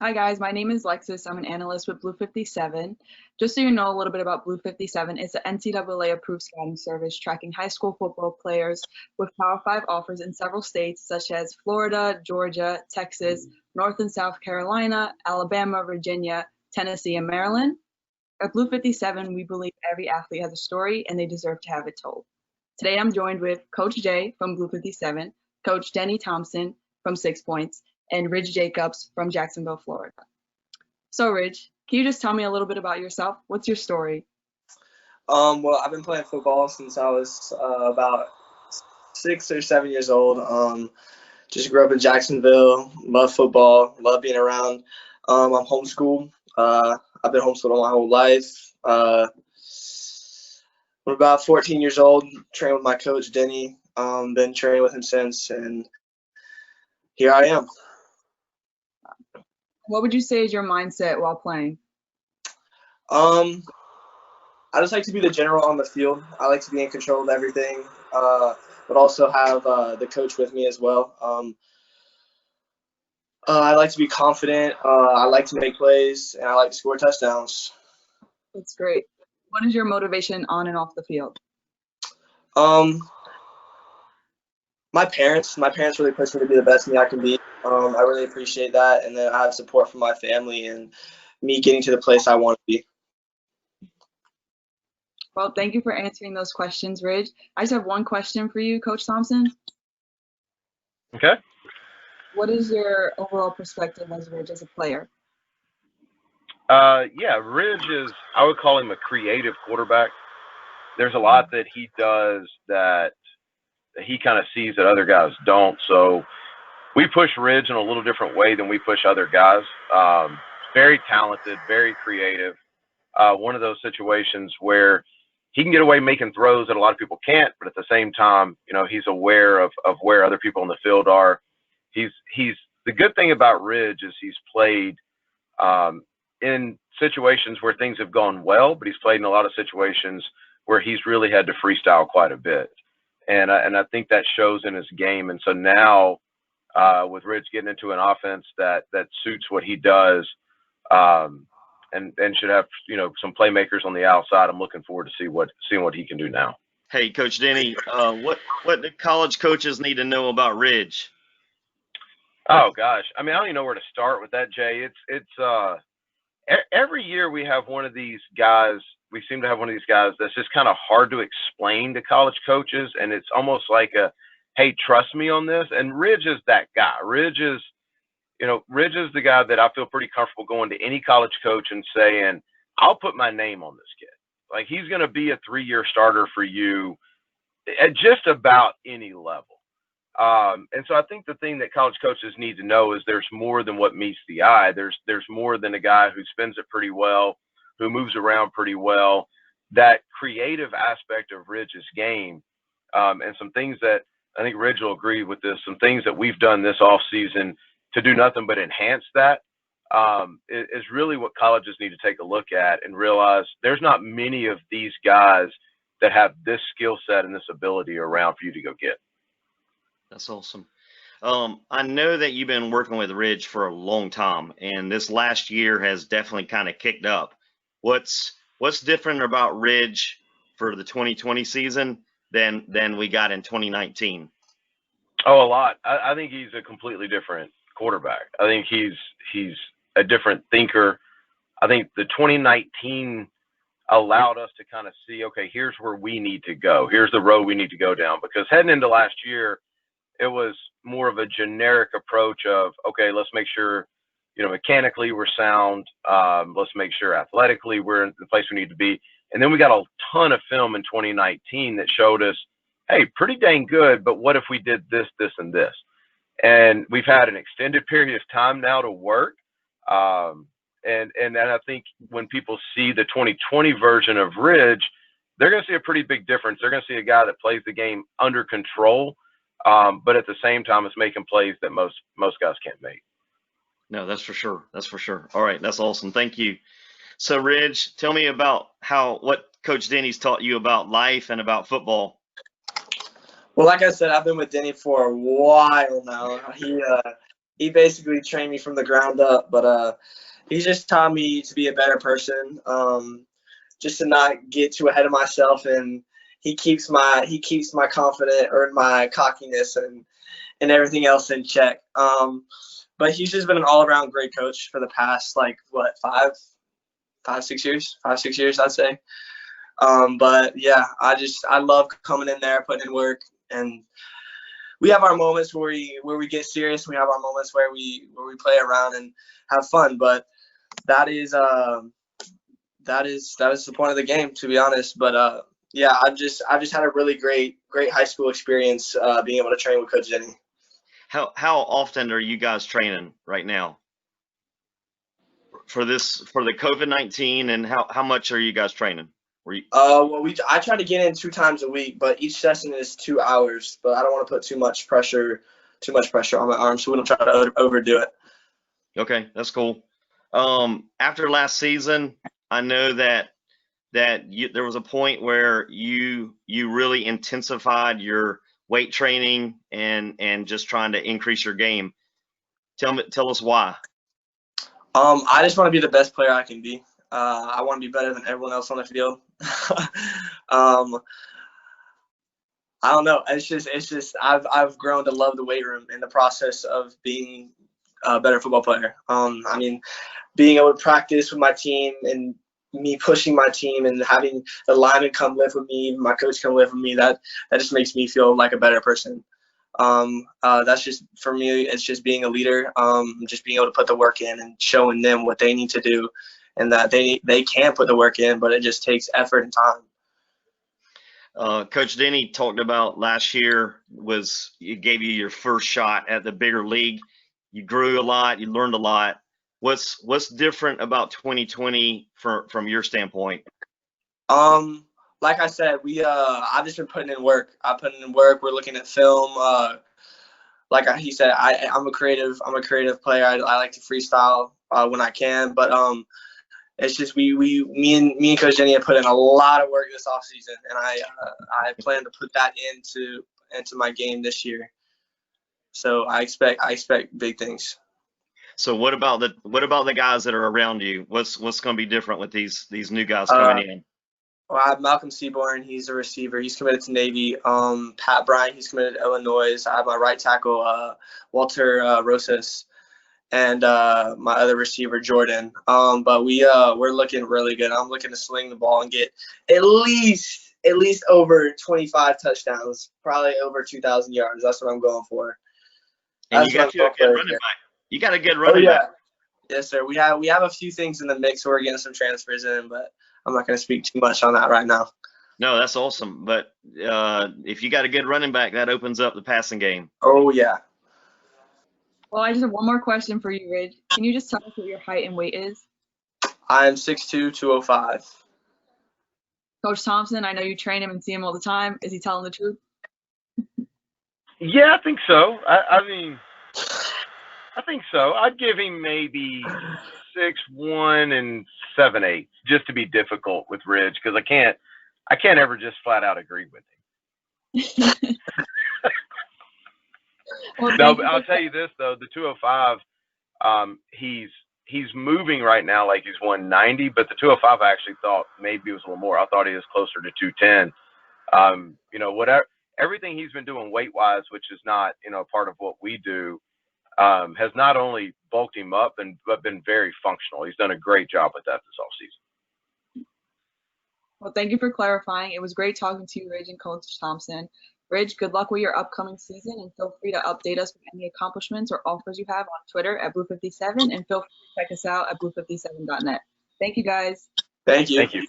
Hi guys, my name is Lexus. I'm an analyst with Blue 57. Just so you know a little bit about Blue 57, it's an NCAA approved scouting service tracking high school football players with Power 5 offers in several states such as Florida, Georgia, Texas, North and South Carolina, Alabama, Virginia, Tennessee, and Maryland. At Blue 57, we believe every athlete has a story and they deserve to have it told. Today I'm joined with Coach Jay from Blue 57, Coach Denny Thompson from 6 Points, and Ridge Jacobs from Jacksonville, Florida. So, Ridge, can you just tell me a little bit about yourself? What's your story? Well, I've been playing football since I was about 6 or 7 years old. Just grew up in Jacksonville. Love football. Love being around. I'm homeschooled. I've been homeschooled all my whole life. I'm about 14 years old. Trained with my coach Denny. Been training with him since, and here I am. What would you say is your mindset while playing? I just like to be the general on the field. I like to be in control of everything, but also have the coach with me as well. I like to be confident. I like to make plays, and I like to score touchdowns. That's great. What is your motivation on and off the field? My parents really push me to be the best me I can be. I really appreciate that, and then I have support from my family and me getting to the place I want to be. Well, thank you for answering those questions, Ridge. I just have one question for you, Coach Thompson. Okay. What is your overall perspective as Ridge as a player? Yeah, Ridge is, I would call him a creative quarterback. There's a lot that he does that he kind of sees that other guys don't. So we push Ridge in a little different way than we push other guys. Very talented, very creative. One of those situations where he can get away making throws that a lot of people can't, but at the same time, he's aware of where other people in the field are. He's the good thing about Ridge is he's played in situations where things have gone well, but he's played in a lot of situations where he's really had to freestyle quite a bit. And I think that shows in his game. And so now with Ridge getting into an offense that suits what he does, and should have some playmakers on the outside, I'm looking forward to seeing what he can do now. Hey, Coach Denny, what do college coaches need to know about Ridge? Oh gosh, I mean, I don't even know where to start with that, Jay. It's every year we have one of these guys. We seem to have one of these guys that's just kind of hard to explain to college coaches, and it's almost like hey, trust me on this. And Ridge is that guy. Ridge is the guy that I feel pretty comfortable going to any college coach and saying, I'll put my name on this kid. Like, he's going to be a 3-year starter for you at just about any level. And so I think the thing that college coaches need to know is there's more than what meets the eye. There's more than a guy who spins it pretty well, who moves around pretty well. That creative aspect of Ridge's game, and some things that I think Ridge will agree with this, some things that we've done this offseason to do nothing but enhance that, is really what colleges need to take a look at and realize there's not many of these guys that have this skill set and this ability around for you to go get. That's awesome. I know that you've been working with Ridge for a long time, and this last year has definitely kind of kicked up. What's different about Ridge for the 2020 season than we got in 2019? Oh, a lot. I think he's a completely different quarterback. I think he's a different thinker. I think the 2019 allowed us to kind of see, okay, here's where we need to go. Here's the road we need to go down. Because heading into last year, it was more of a generic approach of, okay, let's make sure, mechanically we're sound. Let's make sure athletically we're in the place we need to be. And then we got a ton of film in 2019 that showed us, hey, pretty dang good, but what if we did this, this, and this? And we've had an extended period of time now to work. And I think when people see the 2020 version of Ridge, they're going to see a pretty big difference. They're going to see a guy that plays the game under control, but at the same time is making plays that most guys can't make. No, that's for sure. That's for sure. All right, that's awesome. Thank you. So, Ridge, tell me about what Coach Denny's taught you about life and about football. Well, like I said, I've been with Denny for a while now. he basically trained me from the ground up. But he just taught me to be a better person, just to not get too ahead of myself, and he keeps my confidence or my cockiness and everything else in check. But he's just been an all-around great coach for the past, like, what, 6 years, I'd say. But yeah, I love coming in there, putting in work, and we have our moments where we get serious. We have our moments where we play around and have fun. But that is the point of the game, to be honest. But yeah, I've just had a really great high school experience being able to train with Coach Denny. How often are you guys training right now for the COVID-19, and how much are you guys training? Well, I try to get in 2 times a week, but each session is 2 hours. But I don't want to put too much pressure on my arms, so we don't try to overdo it. Okay, that's cool. After last season, I know that there was a point where you really intensified your weight training and just trying to increase your game. Tell us why. I just want to be the best player I can be. I want to be better than everyone else on the field. I don't know. It's just I've grown to love the weight room in the process of being a better football player. I mean, being able to practice with my team and me pushing my team and having the linemen come live with me, my coach come live with me, that just makes me feel like a better person. That's just, for me, it's just being a leader, just being able to put the work in and showing them what they need to do, and that they can put the work in, but it just takes effort and time. Coach Denny talked about last year it gave you your first shot at the bigger league. You grew a lot, you learned a lot. What's different about 2020 from your standpoint? Like I said, I've just been putting in work. We're looking at film. Like he said, I'm a creative player. I like to freestyle when I can, but it's just me and Coach Denny have put in a lot of work this offseason, and I plan to put that into my game this year. So I expect big things. So what about the guys that are around you? What's going to be different with these new guys coming in? Well, I have Malcolm Seaborn. He's a receiver. He's committed to Navy. Pat Bryant, he's committed to Illinois. I have my right tackle, Walter Rosas, and my other receiver, Jordan. But we're looking really good. I'm looking to sling the ball and get at least over 25 touchdowns, probably over 2,000 yards. That's what I'm going for. And you got a good running back. You got a good running back. Yes, sir. We have a few things in the mix. We're getting some transfers in, but I'm not going to speak too much on that right now. No, that's awesome. But if you got a good running back, that opens up the passing game. Oh, yeah. Well, I just have one more question for you, Ridge. Can you just tell us what your height and weight is? I am 6'2", 205. Coach Thompson, I know you train him and see him all the time. Is he telling the truth? Yeah, I think so. I mean, I think so. I'd give him maybe 6'1" and 7'8", just to be difficult with Ridge, because I can't ever just flat out agree with him. Well, No, but I'll tell you this though, the 205, he's moving right now like he's 190, but the 205 I actually thought maybe it was a little more. I thought he was closer to 210. You know, everything he's been doing weight wise, which is not, you know, part of what we do, has not only bulked him up but been very functional. He's done a great job with that this offseason. Well, thank you for clarifying. It was great talking to you, Ridge and Coach Thompson. Ridge, good luck with your upcoming season, and feel free to update us with any accomplishments or offers you have on Twitter at Blue57, and feel free to check us out at blue57.net. Thank you, guys. Thank you. Thank you.